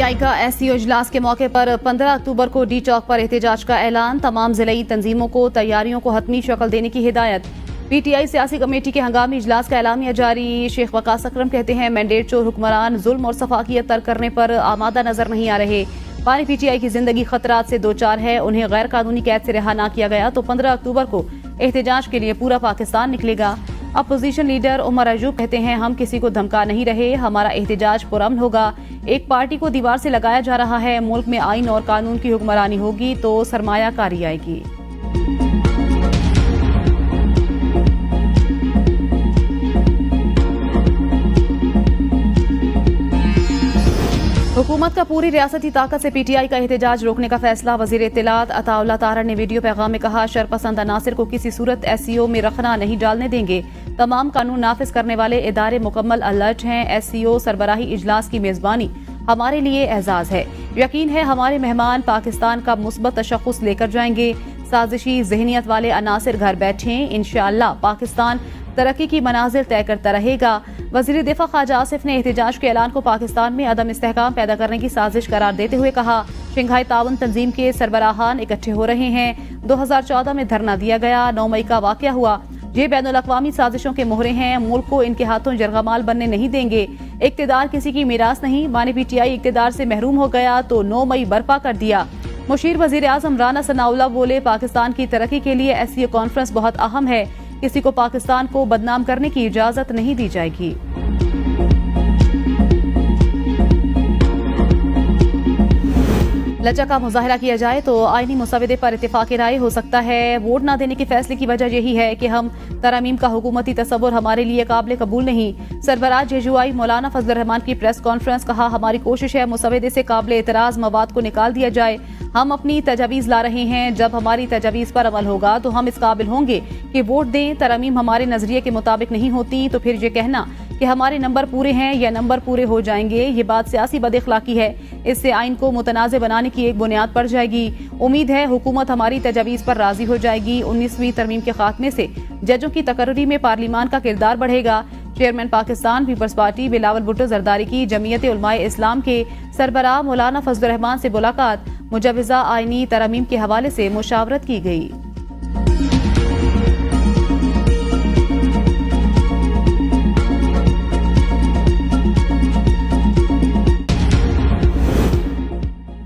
PTI का SCO इजलास के मौके पर 15 अक्टूबर को डी चौक पर एहतजाज का ऐलान। तमाम जिलाई तंजीमों को तैयारियों को हतमी शक्ल देने की हिदायत। PTI सियासी कमेटी के हंगामी इजलास का एलामिया जारी। शेख वकास अकरम कहते हैं मैंडेट चोर हुक्मरान जुल्म और सफाकियत तर्क करने पर आमादा नजर नहीं आ रहे। पानी PTI की जिंदगी खतरात से दो चार है, उन्हें गैर कानूनी कैद से रिहा ना किया गया तो 15 अक्टूबर को एहतजाज के लिए पूरा पाकिस्तान निकलेगा। अपोजिशन लीडर उमर अयूब कहते हैं हम किसी को धमका नहीं रहे, हमारा एहतजाज पुरअमन होगा। एक पार्टी को दीवार से लगाया जा रहा है, मुल्क में आइन और कानून की हुक्मरानी होगी तो सरमायाकारी आएगी। हुकूमत का पूरी रियासती ताकत से PTI का एहतजाज रोकने का फैसला। वजीर इत्तलात अताउल्लाह तारा ने वीडियो पैगाम में कहा शरपसंद अनासिर को किसी सूरत SCO में रखना नहीं डालने देंगे। तमाम कानून नाफिज करने वाले इदारे मुकम्मल अलर्ट हैं। SCO सरबराही इजलास की मेजबानी हमारे लिए एजाज है। यकीन है हमारे मेहमान पाकिस्तान का मुस्बत तशख्खुस लेकर जाएंगे। साजिशी जहनियत वाले अनासिर घर बैठे, इंशाअल्लाह पाकिस्तान तरक्की की मनाजिल तय करता रहेगा। वजीर दिफा ख्वाजा आसिफ ने एहतजाज के ऐलान को पाकिस्तान में अदम इस्तेहकाम पैदा करने की साजिश करार देते हुए कहा शंघाई ताउन तंजीम के सरबराहान इकट्ठे हो रहे हैं। 2014 में धरना दिया गया, 9 मई का वाकया हुआ। ये बैनुल अक़वामी साजिशों के मोहरे हैं, मुल्क को इनके हाथों जरगमाल बनने नहीं देंगे। इक़्तिदार किसी की मीरास नहीं, माने PTI इक़्तिदार से महरूम हो गया तो 9 मई बर्पा कर दिया। मुशीर वजीर आज़म राना सनाउल्लाह बोले पाकिस्तान की तरक्की के लिए SCO कॉन्फ्रेंस बहुत अहम है, किसी को पाकिस्तान को बदनाम करने की इजाजत नहीं दी जाएगी। लचक का मुजाहरा किया जाए तो आईनी मुसवदे पर इत्तेफाक राय हो सकता है। वोट न देने के फैसले की वजह यही है कि हम तरमीम का हुकूमती तसव्वुर हमारे लिए काबिल कबूल नहीं। सरबराह JUI मौलाना फजल रहमान की प्रेस कॉन्फ्रेंस कहा हमारी कोशिश है मुसवदे से काबिल एतराज मवाद को निकाल दिया जाए। हम अपनी तजावीज़ ला रहे हैं, जब हमारी तजावीज़ पर अमल होगा तो हम इस काबिल होंगे कि वोट दें। तरमीम हमारे नजरिए के मुताबिक नहीं होती तो फिर ये कहना कि हमारे नंबर पूरे हैं या नंबर पूरे हो जाएंगे, ये बात सियासी बदअखलाकी है। इससे आइन को मुतनाज़ बनाने की एक बुनियाद पड़ जाएगी। उम्मीद है हुकूमत हमारी तजावीज़ पर राजी हो जाएगी। 19वीं तरमीम के खात्मे से जजों की तकर्री में पार्लिमान का किरदार बढ़ेगा। Chairman Pakistan people's party Bilawal Bhutto Zardari की जमीयत उलमाए इस्लाम के सरबराह मौलाना फजल रहमान से मुलाकात। मुजवज़ा आइनी तरमीम के हवाले से मुशावरत की गई।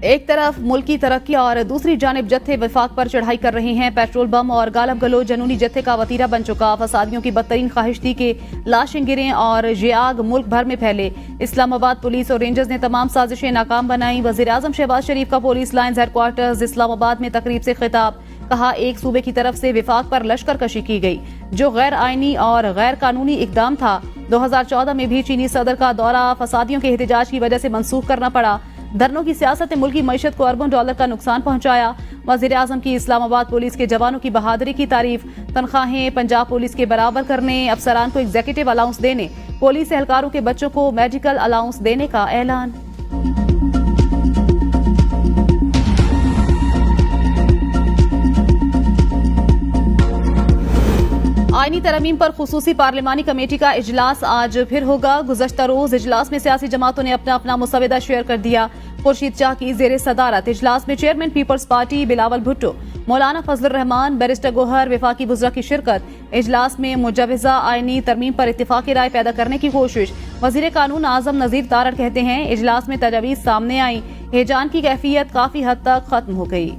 एक तरफ मुल्क की तरक्की और दूसरी जानिब जत्थे वफाक पर चढ़ाई कर रहे हैं। पेट्रोल बम और गालब गलो जनूनी जत्थे का वतीरा बन चुका। फसादियों की बदतरीन ख्वाहिश थी कि लाशें गिरें और ये आग मुल्क भर में फैले। इस्लामाबाद पुलिस और रेंजर्स ने तमाम साजिशें नाकाम बनाई। वजीर आजम शहबाज शरीफ का पुलिस लाइन्स हेडक्वार्टर्स इस्लामाबाद में तकरीब से खिताब। कहा एक सूबे की तरफ से विफाक पर लश्कर कशी की गई जो गैर आईनी और गैर कानूनी इकदाम था। 2014 में भी चीनी सदर का दौरा फसादियों के एहतजाज की वजह से मंसूख करना पड़ा। धरनों की सियासत ने मुल्की मईशत को अरबों डॉलर का नुकसान पहुंचाया। वजीर आजम की इस्लामाबाद पुलिस के जवानों की बहादुरी की तारीफ। तनख्वाहें पंजाब पुलिस के बराबर करने, अफसरान को एग्जीक्यूटिव अलाउंस देने, पुलिस एहलकारों के बच्चों को मेडिकल अलाउंस देने का ऐलान। आईनी तरमीम पर खुसूसी पार्लिमानी कमेटी का इजलास आज फिर होगा। गुज़श्ता रोज इजलास में सियासी जमातों ने अपना अपना मुसवदा शेयर कर दिया। खुर्शीद शाह की जेर सदारत इजलास में chairman people's party Bilawal Bhutto, Maulana Fazal Rahman, barrister Gohar, वफाकी वज़रा की शिरकत। इजलास में मुजवज़ा आईनी तरमीम पर इत्तेफाकी राय पैदा करने की कोशिश। वज़ीर कानून आज़म नज़ीर तारड़ कहते हैं इजलास में तजावीज़ सामने आई, हेजान की कैफियत काफी हद तक खत्म हो गई।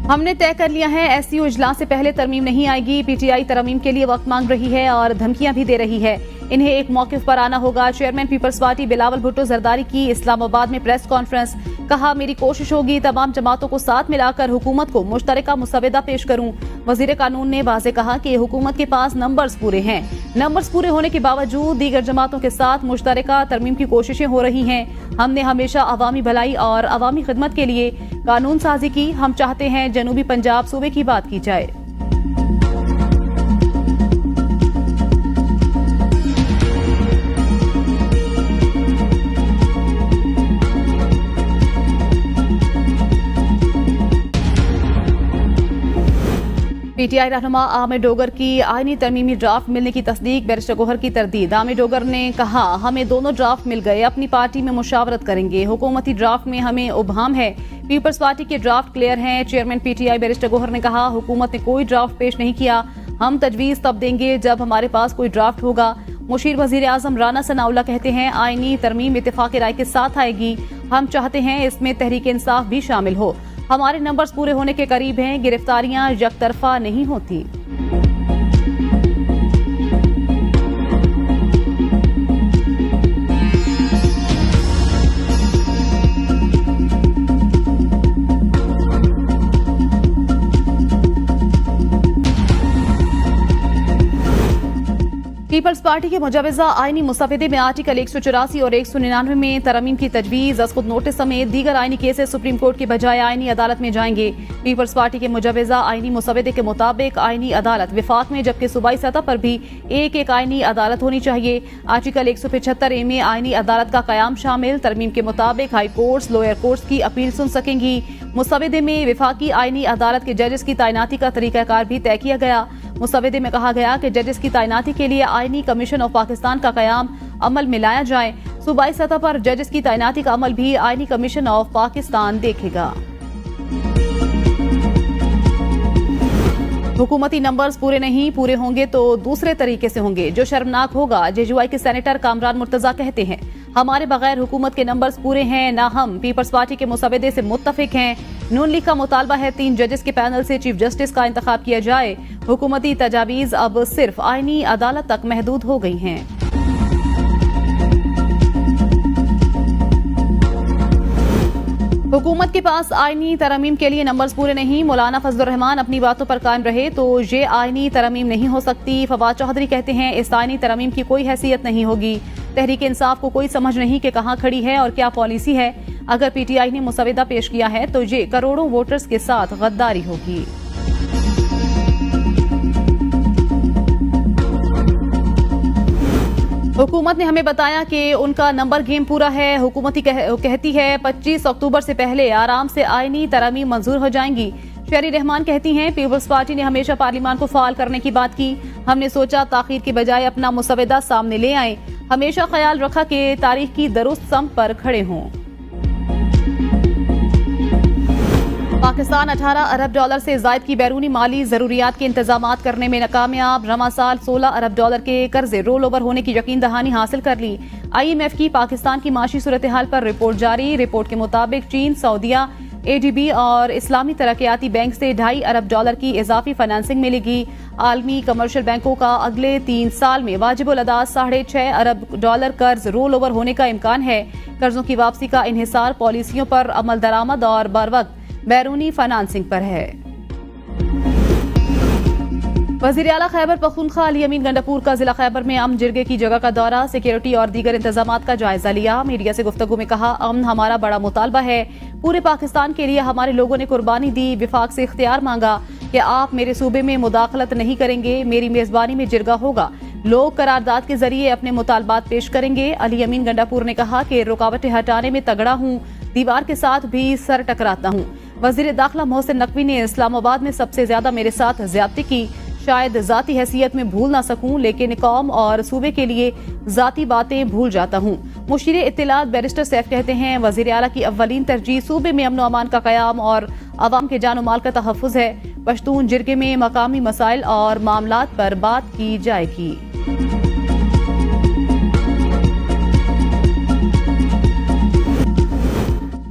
हमने तय कर लिया है SCO इजलास से पहले तरमीम नहीं आएगी। PTI तरमीम के लिए वक्त मांग रही है और धमकियां भी दे रही है। इन्हें एक मौक़िफ़ पर आना होगा। Chairman people's party Bilawal Bhutto Zardari की इस्लामाबाद में प्रेस कॉन्फ्रेंस। कहा मेरी कोशिश होगी तमाम जमातों को साथ मिलाकर हुकूमत को मुश्तरका मुसवदा पेश करूं। वजीर कानून ने वाज़े कहा कि हुकूमत के पास नंबर्स पूरे हैं। नंबर्स पूरे होने के बावजूद दीगर जमातों के साथ मुश्तरका तरमीम की कोशिशें हो रही हैं। हमने हमेशा अवामी भलाई और अवामी खिदमत के लिए कानून साजी की। हम चाहते हैं जनूबी पंजाब सूबे की बात की जाए। PTI रहनुमा आमिर डोगर की आईनी तरमीमी ड्राफ्ट मिलने की तस्दीक, बैरिस्टर गोहर की तरदीद। आमिर डोगर ने कहा, हमें दोनों ड्राफ्ट मिल गए, अपनी पार्टी में मुशावरत करेंगे। हुकूमती ड्राफ्ट में हमें उबहम है, पीपल्स पार्टी के ड्राफ्ट क्लियर हैं। चेयरमैन PTI बैरिस्टर गोहर ने कहा, हुकूमत ने कोई ड्राफ्ट पेश नहीं किया, हम तजवीज़ तब देंगे जब हमारे पास कोई ड्राफ्ट होगा। मुशीर वजीर आजम राना सनाउल्लाह कहते हैं, आईनी तरमीम इत्तेफाक राय के साथ आएगी, हम चाहते हैं इसमें तहरीक इंसाफ भी शामिल हो। हमारे नंबर्स पूरे होने के करीब हैं, गिरफ्तारियां यकतरफा नहीं होती। पीपल्स पार्टी के मुजवजा आईनी मुसवदे में आर्टिकल 184 और 199 में तरमीम की तजवीज़, अस्कुत नोटिस समेत दीगर आईनी केसेस सुप्रीम कोर्ट के बजाय आईनी अदालत में जाएंगे। पीपल्स पार्टी के मुजवजा आईनी मुसवदे के मुताबिक आईनी अदालत विफाक में, जबकि सूबाई सतह पर भी एक एक आईनी अदालत होनी चाहिए। आर्टिकल 175A में आईनी अदालत का कयाम शामिल। तरमीम के मुताबिक हाई कोर्ट्स, लोअर कोर्ट्स की अपील सुन सकेंगी। मुसवदे में विफाकी आईनी अदालत के जजेस की तैनाती का तरीकाकार भी तय किया गया। मुसवदे में कहा गया कि जजेस की तैनाती के लिए आईनी कमीशन ऑफ पाकिस्तान का कयाम अमल में लाया जाए। सूबाई सतह पर जजेस की तैनाती का अमल भी आईनी कमीशन ऑफ पाकिस्तान देखेगा। हुकूमती नंबर्स पूरे होंगे तो दूसरे तरीके से होंगे, जो शर्मनाक होगा। JUI के सेनेटर कामरान मुर्तजा कहते हैं, हमारे बगैर हुकूमत के नंबर्स पूरे हैं ना हम पीपल्स पार्टी के मुसवदे से मुत्तफिक हैं। नून लीग का मुतालबा है 3 जजेस के पैनल से चीफ जस्टिस का इंतखाब किया जाए। हुकूमती तजावीज़ अब सिर्फ आईनी अदालत तक महदूद हो गई हैं। हुकूमत के पास आईनी तरमीम के लिए नंबर्स पूरे नहीं। मौलाना फजलुर रहमान अपनी बातों पर कायम रहे तो ये आईनी तरमीम नहीं हो सकती। फवाद चौधरी कहते हैं, इस आईनी तरमीम की कोई हैसियत नहीं होगी। तहरीक इंसाफ को कोई समझ नहीं कि कहां खड़ी है और क्या पॉलिसी है। अगर PTI ने मुसवदा पेश किया है तो ये करोड़ों वोटर्स के साथ गद्दारी होगी। हुकूमत ने हमें बताया कि उनका नंबर गेम पूरा है। हुकूमती कहती है 25 अक्टूबर से पहले आराम से आईनी तरमीम मंजूर हो जाएंगी। शहरी रहमान कहती हैं, पीपल्स पार्टी ने हमेशा पार्लियामान को फाल करने की बात की। हमने सोचा ताखीर के बजाय अपना मुसवदा सामने ले आए। हमेशा ख्याल रखा कि तारीख की दुरुस्त सम पर खड़े हों। पाकिस्तान 18 अरब डॉलर से ज़ायद की बैरूनी माली ज़रूरियात के इंतजामात करने में नाकामयाब। रमा साल 16 अरब डॉलर के कर्जे रोल ओवर होने की यकीन दहानी हासिल कर ली। IMF की पाकिस्तान की माशी सूरत हाल पर रिपोर्ट जारी। रिपोर्ट के मुताबिक चीन, सऊदीया, ADB और इस्लामी तरक्याती बैंक से 2.5 अरब डॉलर की इजाफी फाइनेंसिंग मिलेगी। आलमी कमर्शियल बैंकों का अगले 3 साल में वाजिबुल अदा 6.5 अरब डॉलर कर्ज रोल ओवर होने का इम्कान है। कर्जों की वापसी का इन्हिसार पॉलिसियों पर अमल दरामद और बरवक्त बैरूनी फाइनेंसिंग पर है। वज़ीर आला खैबर पख्तूनख्वा अली अमीन गंडापुर का जिला खैबर में अमन जिरगे की जगह का दौरा, सिक्योरिटी और दीगर इंतजामात का जायजा लिया। मीडिया से गुफ्तगू में कहा, अमन हमारा बड़ा मुतालबा है। पूरे पाकिस्तान के लिए हमारे लोगों ने कुर्बानी दी। विफाक से इख्तियार मांगा कि आप मेरे सूबे में मुदाखलत नहीं करेंगे, मेरी मेजबानी में जिरगा होगा। लोग करारदाद के जरिए अपने मुतालबात पेश करेंगे। अली अमीन गंडापुर ने कहा कि रुकावटें हटाने में तगड़ा हूँ, दीवार के साथ भी सर टकराता हूँ। वजीर दाखिला मोहसिन नकवी ने इस्लामाबाद में सबसे ज्यादा मेरे साथ ज्यादती की। शायद जाती हैसियत में भूल ना सकूं, लेकिन कौम और सूबे के लिए जाती बातें भूल जाता हूं। मुशीर इत्तलात बैरिस्टर सैफ कहते हैं, वजीर आला की अव्वलीन तरजीह सूबे में अमन अमान का कयाम और अवाम के जान माल का तहफ़्फ़ुज़ है। पश्तून जिरगे में मकामी मसाइल और मामलात पर बात की जाएगी।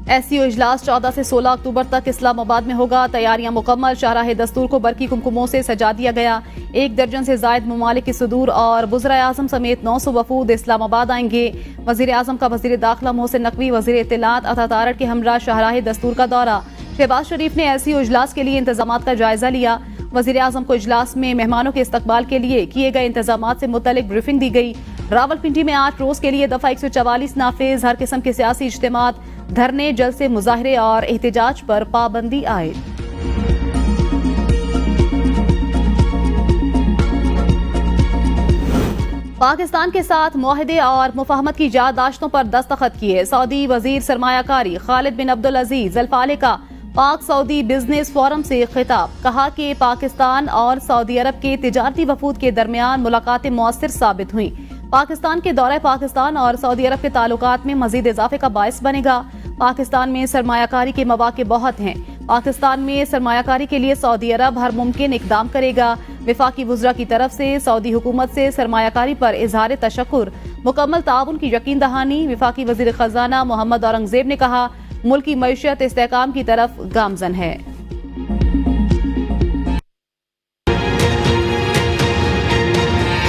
SCO इजलास 14 से 16 अक्टूबर तक इस्लामाबाद में होगा। तैयारियां मुकम्मल। शाहराह दस्तूर को बरकी कुमकुमों से सजा दिया गया। 1 दर्जन से जायद ममालिक की सदूर और वज़ीर आज़म समेत 900 वफूद इस्लामाबाद आएंगे। वज़ीर आज़म का वज़ीर दाखिला मोहसिन नकवी, वज़ीर इत्तलात अता तारड़ के हमरा शाहराह दस्तूर का दौरा। शहबाज शरीफ ने SCO इजलास के लिए इंतजामात का जायजा लिया। वज़ीर आज़म को इजलास में मेहमानों के इस्तकबाल के लिए किए गए इंतजामात से मुतल्लिक ब्रीफिंग दी गई। रावलपिंडी में 8 रोज के लिए दफा 144 नाफिज। हर किस्म के सियासी इज्तिमात, धरने, जलसे, मुजाहरे और एहतजाज पर पाबंदी आयद। पाकिस्तान के साथ मुआहदे और मुफाहमत की याददाश्तों पर दस्तखत किए। सऊदी वजीर सरमायाकारी खालिद बिन अब्दुल अजीज अल फाले का پاک سعودی بزنس فورم سے خطاب، کہا کہ پاکستان اور سعودی عرب کے تجارتی وفود کے درمیان ملاقاتیں مؤثر ثابت ہوئیں۔ پاکستان کے دورہ پاکستان اور سعودی عرب کے تعلقات میں مزید اضافے کا باعث بنے گا۔ پاکستان میں سرمایہ کاری کے مواقع بہت ہیں۔ پاکستان میں سرمایہ کاری کے لیے سعودی عرب ہر ممکن اقدام کرے گا۔ وفاقی وزراء کی طرف سے سعودی حکومت سے سرمایہ کاری پر اظہار تشکر، مکمل تعاون کی یقین دہانی۔ وفاقی وزیر خزانہ محمد اورنگزیب نے کہا، ملکی معیشت استحکام کی طرف گامزن ہے۔